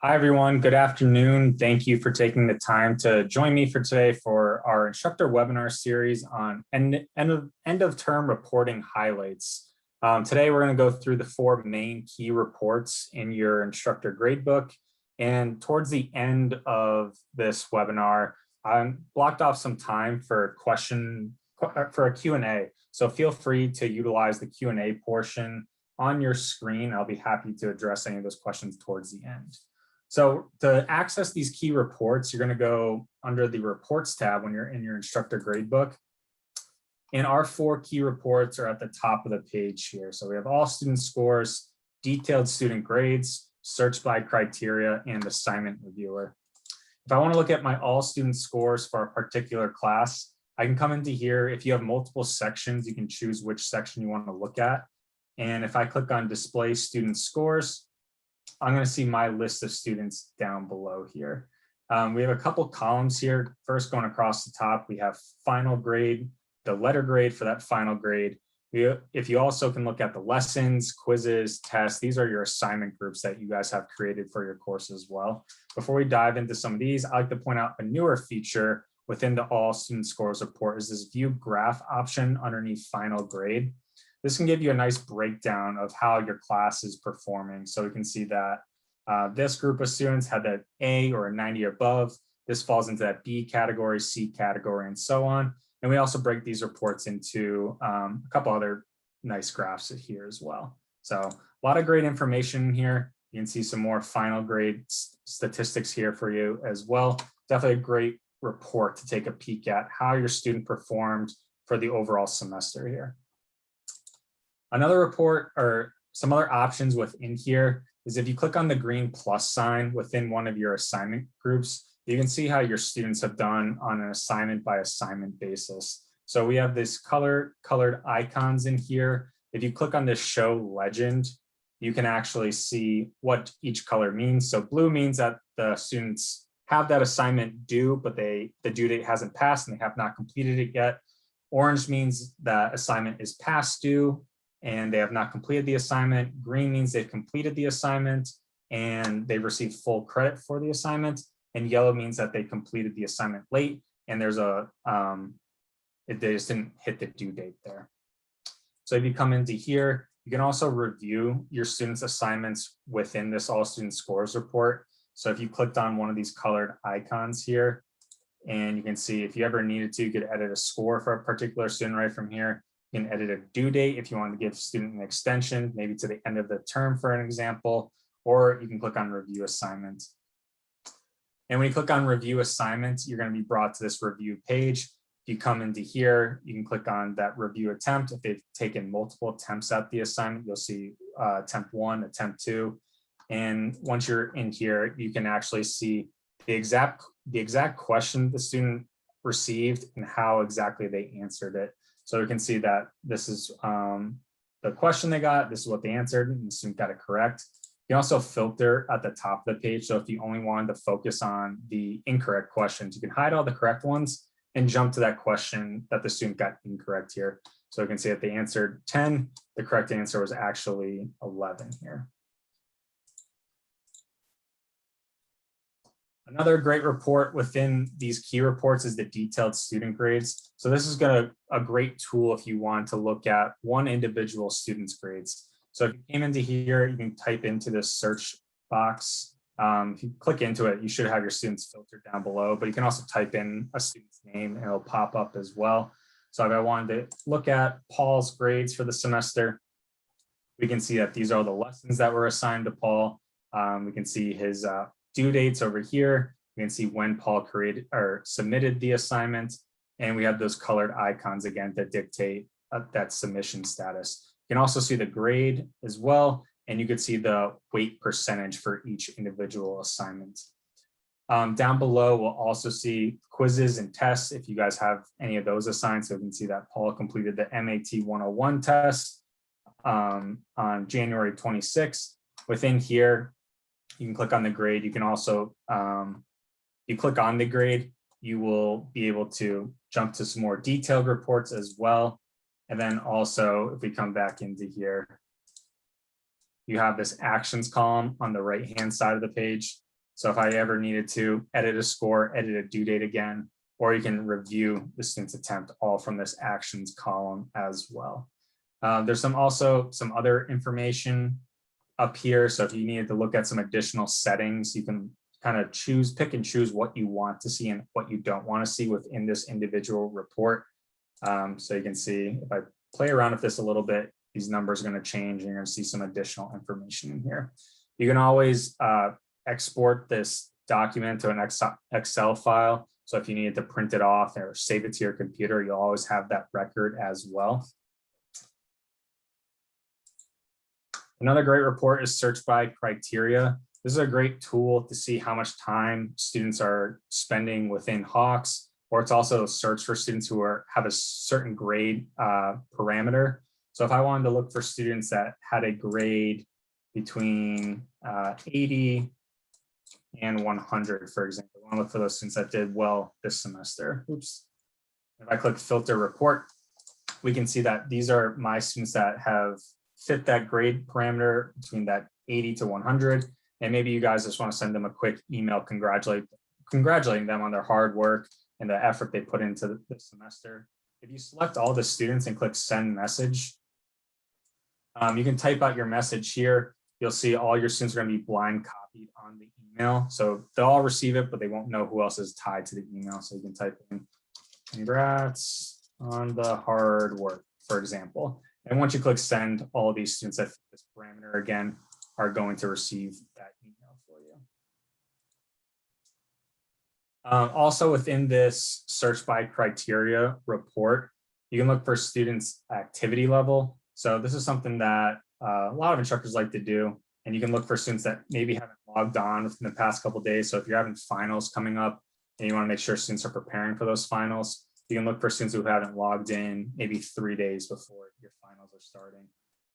Hi, everyone. Good afternoon. Thank you for taking the time to join me for today for our instructor webinar series on end of term reporting highlights. Today, we're going to go through the 4 main key reports in your instructor gradebook. And towards the end of this webinar, I blocked off some time for a Q&A. So feel free to utilize the Q&A portion on your screen. I'll be happy to address any of those questions towards the end. So to access these key reports, you're going to go under the reports tab when you're in your instructor gradebook. And our 4 key reports are at the top of the page here. So we have all student scores, detailed student grades, search by criteria, and assignment reviewer. If I want to look at my all student scores for a particular class, I can come into here. If you have multiple sections, you can choose which section you want to look at. And if I click on display student scores, I'm going to see my list of students down below here. We have a couple columns here. First, going across the top, we have final grade, the letter grade for that final grade. If you also can look at the lessons, quizzes, tests, these are your assignment groups that you guys have created for your course as well. Before we dive into some of these, I'd like to point out a newer feature within the all student scores report is this view graph option underneath final grade. This can give you a nice breakdown of how your class is performing. So we can see that this group of students had that A or a 90 or above. This falls into that B category, C category, and so on. And we also break these reports into a couple other nice graphs here as well. So a lot of great information here. You can see some more final grade statistics here for you as well. Definitely a great report to take a peek at how your student performed for the overall semester here. Another report or some other options within here is if you click on the green plus sign within one of your assignment groups, you can see how your students have done on an assignment by assignment basis. So we have this colored icons in here. If you click on this show legend, you can actually see what each color means. So blue means that the students have that assignment due, but the due date hasn't passed and they have not completed it yet. Orange means that assignment is past due and they have not completed the assignment. Green means they've completed the assignment and they've received full credit for the assignment. And yellow means that they completed the assignment late and there's a, they just didn't hit the due date there. So if you come into here, you can also review your students' assignments within this all student scores report. So if you clicked on one of these colored icons here, and you can see if you ever needed to, you could edit a score for a particular student right from here. You can edit a due date if you want to give a student an extension, maybe to the end of the term for an example, or you can click on review assignment. And when you click on review assignments, you're going to be brought to this review page. If you come into here, you can click on that review attempt. If they've taken multiple attempts at the assignment, you'll see attempt 1, attempt 2. And once you're in here, you can actually see the exact question the student received and how exactly they answered it. So you can see that this is the question they got, this is what they answered, and the student got it correct. You can also filter at the top of the page. So if you only wanted to focus on the incorrect questions, you can hide all the correct ones and jump to that question that the student got incorrect here. So you can see that they answered 10, the correct answer was actually 11 here. Another great report within these key reports is the detailed student grades. So this is a great tool if you want to look at one individual student's grades. So if you came into here, you can type into this search box. If you click into it, you should have your students filtered down below, but you can also type in a student's name and it'll pop up as well. So if I wanted to look at Paul's grades for the semester, we can see that these are the lessons that were assigned to Paul. We can see his due dates over here. We can see when Paul created or submitted the assignment. And we have those colored icons again that dictate that submission status. You can also see the grade as well. And you could see the weight percentage for each individual assignment. Down below, we'll also see quizzes and tests if you guys have any of those assigned. So you can see that Paul completed the MAT 101 test on January 26th. Within here, you can click on the grade. You can also, you click on the grade, you will be able to jump to some more detailed reports as well. And then also, if we come back into here, you have this actions column on the right-hand side of the page. So if I ever needed to edit a score, edit a due date again, or you can review the student's attempt all from this actions column as well. There's also some other information up here. So if you needed to look at some additional settings, you can kind of pick and choose what you want to see and what you don't want to see within this individual report. So you can see if I play around with this a little bit, these numbers are going to change and you're going to see some additional information in here. You can always export this document to an Excel file. So if you needed to print it off or save it to your computer, you'll always have that record as well. Another great report is search by criteria. This is a great tool to see how much time students are spending within Hawks, or it's also a search for students who have a certain grade parameter. So if I wanted to look for students that had a grade between 80 and 100, for example, I want to look for those students that did well this semester. Oops. If I click filter report, we can see that these are my students that have fit that grade parameter between that 80 to 100. And maybe you guys just want to send them a quick email congratulating them on their hard work and the effort they put into the semester. If you select all the students and click send message, you can type out your message here. You'll see all your students are going to be blind copied on the email. So they'll all receive it, but they won't know who else is tied to the email. So you can type in congrats on the hard work, for example. And once you click send, all of these students that fit this parameter again are going to receive that email for you. Also within this search by criteria report, you can look for students' activity level. So this is something that a lot of instructors like to do. And you can look for students that maybe haven't logged on within the past couple of days. So if you're having finals coming up and you want to make sure students are preparing for those finals, you can look for students who haven't logged in maybe 3 days before your finals are starting.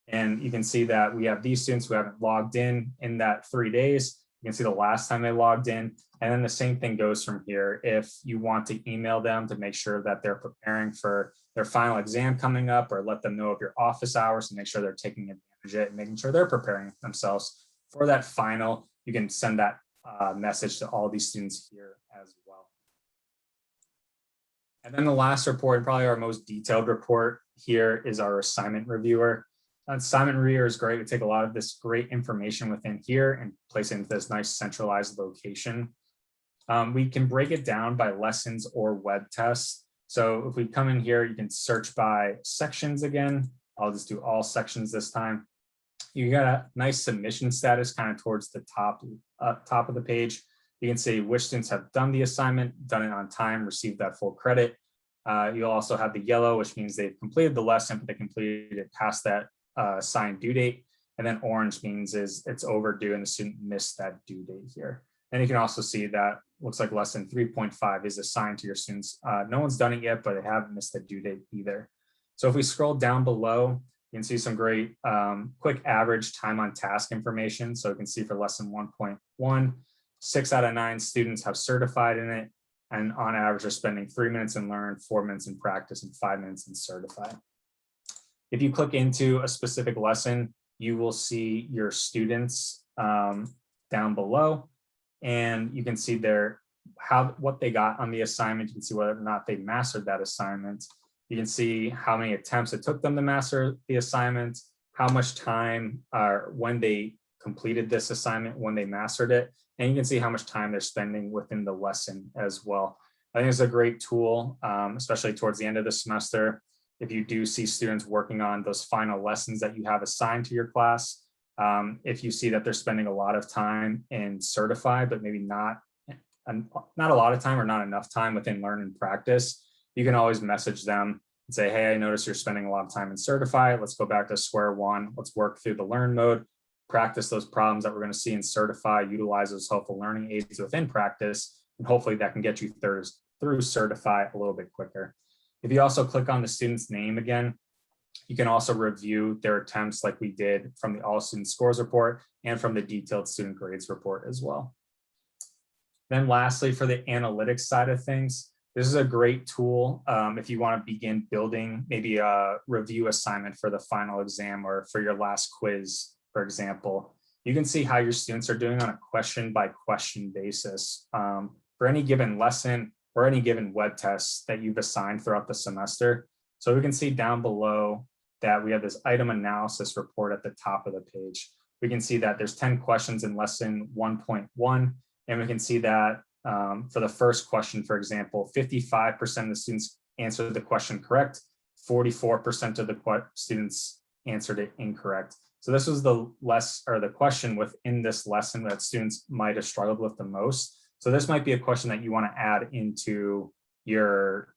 And you can see that we have these students who haven't logged in that 3 days. You can see the last time they logged in. And then the same thing goes from here. If you want to email them to make sure that they're preparing for their final exam coming up, or let them know of your office hours to make sure they're taking advantage of it and making sure they're preparing themselves for that final, you can send that message to all these students here as well. And then the last report, probably our most detailed report here, is our assignment reviewer. Assignment reviewer is great. We take a lot of this great information within here and place it into this nice centralized location. We can break it down by lessons or web tests. So if we come in here, you can search by sections again. I'll just do all sections this time. You got a nice submission status kind of towards the top of the page. You can see which students have done the assignment, done it on time, received that full credit. You'll also have the yellow, which means they've completed the lesson, but they completed it past that assigned due date. And then orange means it's overdue and the student missed that due date here. And you can also see that looks like lesson 3.5 is assigned to your students. No one's done it yet, but they haven't missed the due date either. So if we scroll down below, you can see some great quick average time on task information. So you can see for lesson 1.1, 6 out of 9 students have certified in it. And on average, are spending 3 minutes in learn, 4 minutes in practice, and 5 minutes in certify. If you click into a specific lesson, you will see your students down below. And you can see what they got on the assignment. You can see whether or not they mastered that assignment. You can see how many attempts it took them to master the assignment, how much time when they completed this assignment, when they mastered it, and you can see how much time they're spending within the lesson as well. I think it's a great tool, especially towards the end of the semester. If you do see students working on those final lessons that you have assigned to your class, if you see that they're spending a lot of time in certify, but maybe not a lot of time or not enough time within learn and practice, you can always message them and say, hey, I noticed you're spending a lot of time in certify. Let's go back to square one. Let's work through the learn mode, practice those problems that we're going to see in certify, utilize those helpful learning aids within practice, and hopefully that can get you through certify a little bit quicker. If you also click on the student's name again, you can also review their attempts like we did from the all student scores report and from the detailed student grades report as well. Then lastly, for the analytics side of things, this is a great tool if you want to begin building maybe a review assignment for the final exam or for your last quiz, for example. you can see how your students are doing on a question by question basis for any given lesson or any given web test that you've assigned throughout the semester. So we can see down below that we have this item analysis report at the top of the page. We can see that there's 10 questions in lesson 1.1, and we can see that for the first question, for example, 55% of the students answered the question correct, 44% of the students answered it incorrect. So this was the question within this lesson that students might have struggled with the most. So this might be a question that you want to add into your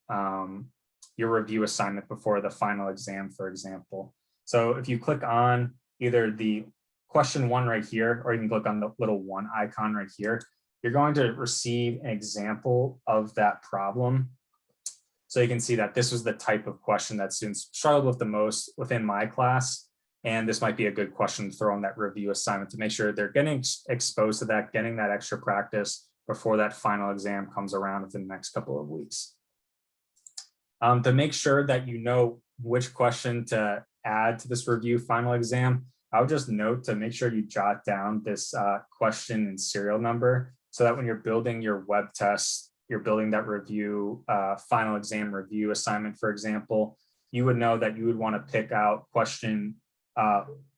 review assignment before the final exam, for example. So if you click on either the question 1 right here, or you can click on the little 1 icon right here, you're going to receive an example of that problem. So you can see that this was the type of question that students struggled with the most within my class. And this might be a good question to throw on that review assignment to make sure they're getting exposed to that, getting that extra practice before that final exam comes around within the next couple of weeks. To make sure that you know which question to add to this review final exam, I would just note to make sure you jot down this question and serial number so that when you're building your web test, you're building that review final exam review assignment, for example, you would know that you would want to pick out question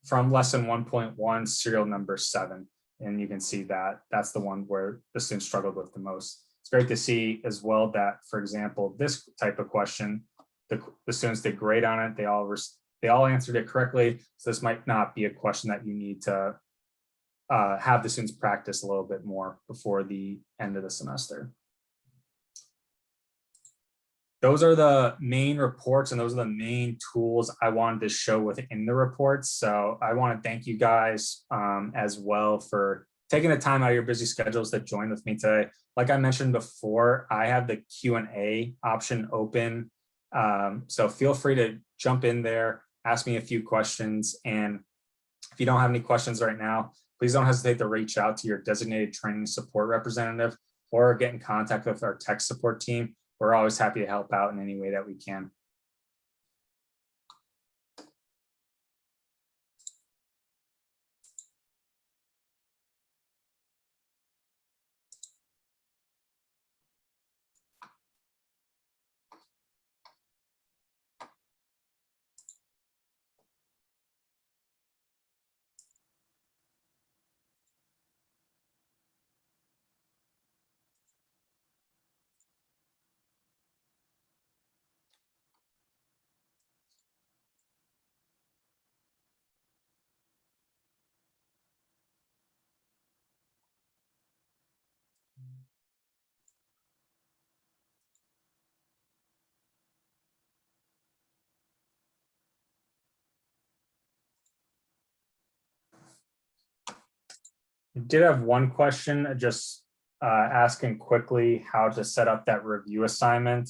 from lesson 1.1 serial number 7. And you can see that that's the one where the students struggled with the most. It's great to see as well that, for example, this type of question, the students did great on it. They all answered it correctly. So this might not be a question that you need to have the students practice a little bit more before the end of the semester. Those are the main reports and those are the main tools I wanted to show within the reports. So I want to thank you guys as well for taking the time out of your busy schedules to join with me today. Like I mentioned before, I have the Q&A option open. So feel free to jump in there, ask me a few questions. And if you don't have any questions right now, please don't hesitate to reach out to your designated training support representative or get in contact with our tech support team. We're always happy to help out in any way that we can. I did have one question, just asking quickly how to set up that review assignment.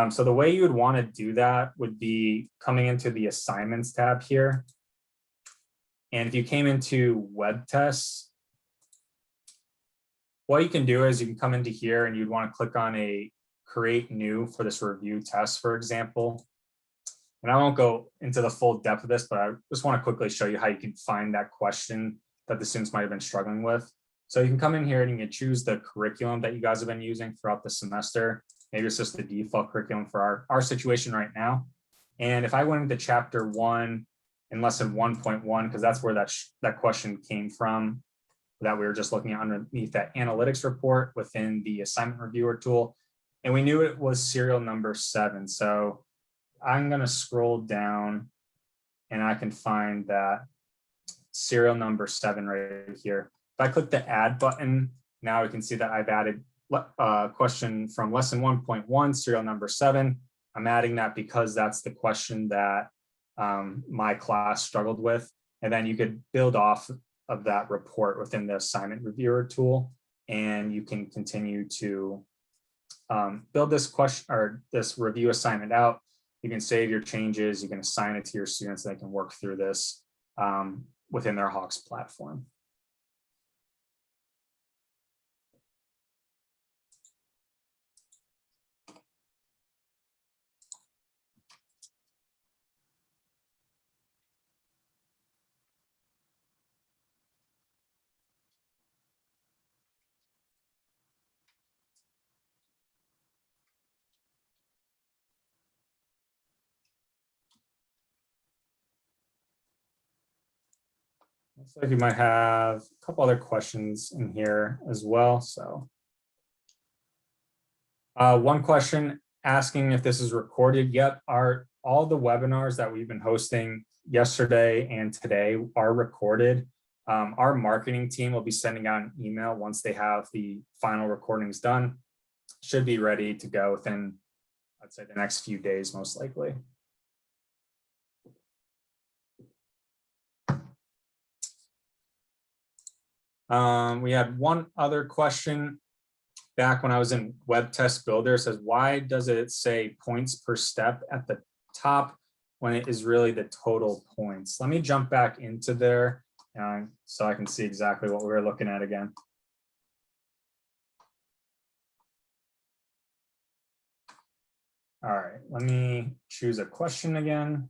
So the way you would want to do that would be coming into the assignments tab here. And if you came into web tests, what you can do is you can come into here and you'd want to click on a create new for this review test, for example. And I won't go into the full depth of this, but I just want to quickly show you how you can find that question that the students might have been struggling with. So you can come in here and you can choose the curriculum that you guys have been using throughout the semester. Maybe it's just the default curriculum for our situation right now. And if I went into chapter 1 in lesson 1.1, because that's where that question came from, that we were just looking at underneath that analytics report within the assignment reviewer tool. And we knew it was serial number 7. So I'm going to scroll down and I can find that serial number 7 right here. If I click the add button, now we can see that I've added a question from lesson 1.1, serial number 7. I'm adding that because that's the question that my class struggled with. And then you could build off of that report within the assignment reviewer tool. And you can continue to build this question or this review assignment out. You can save your changes, you can assign it to your students, so they can work through this within their Hawks platform. Looks like you might have a couple other questions in here as well. So one question asking if this is recorded. Yep, all the webinars that we've been hosting yesterday and today are recorded. Our marketing team will be sending out an email once they have the final recordings done. Should be ready to go within, I'd say, the next few days, most likely. We had one other question back when I was in Web Test Builder. It says, why does it say points per step at the top when it is really the total points? Let me jump back into there so I can see exactly what we're looking at again. All right, let me choose a question again.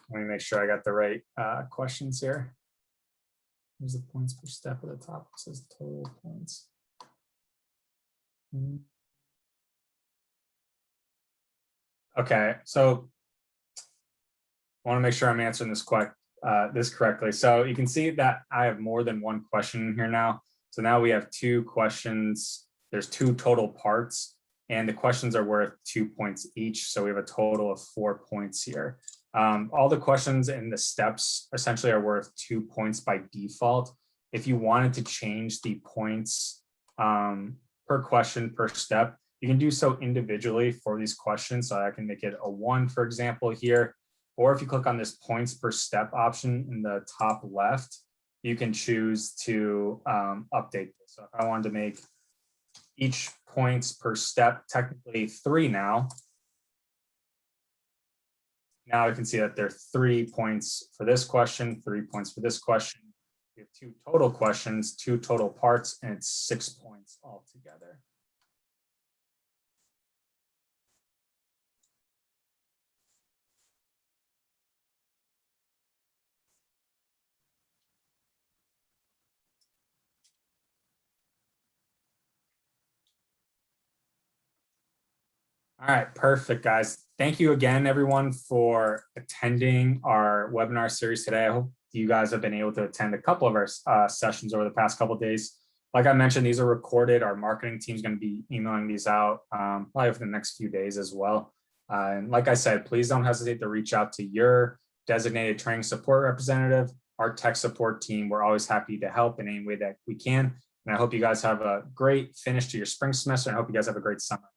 Let me make sure I got the right questions here. Here's the points per step at the top. It says total points. Okay, so I want to make sure I'm answering this correctly. So you can see that I have more than one question in here now. So now we have two questions. There's two total parts, and the questions are worth 2 points each. So we have a total of 4 points here. All the questions and the steps essentially are worth 2 points by default. If you wanted to change the points per question per step, you can do so individually for these questions. So I can make it a 1, for example, here. Or if you click on this points per step option in the top left, you can choose to update this. So if I wanted to make each points per step technically 3 now, I can see that there are 3 points for this question, 3 points for this question. We have 2 total questions, 2 total parts, and it's 6 points altogether. All right, perfect, guys. Thank you again, everyone, for attending our webinar series today. I hope you guys have been able to attend a couple of our sessions over the past couple of days. Like I mentioned, these are recorded. Our marketing team is going to be emailing these out probably over the next few days as well. And like I said, please don't hesitate to reach out to your designated training support representative, our tech support team. We're always happy to help in any way that we can. And I hope you guys have a great finish to your spring semester. And I hope you guys have a great summer.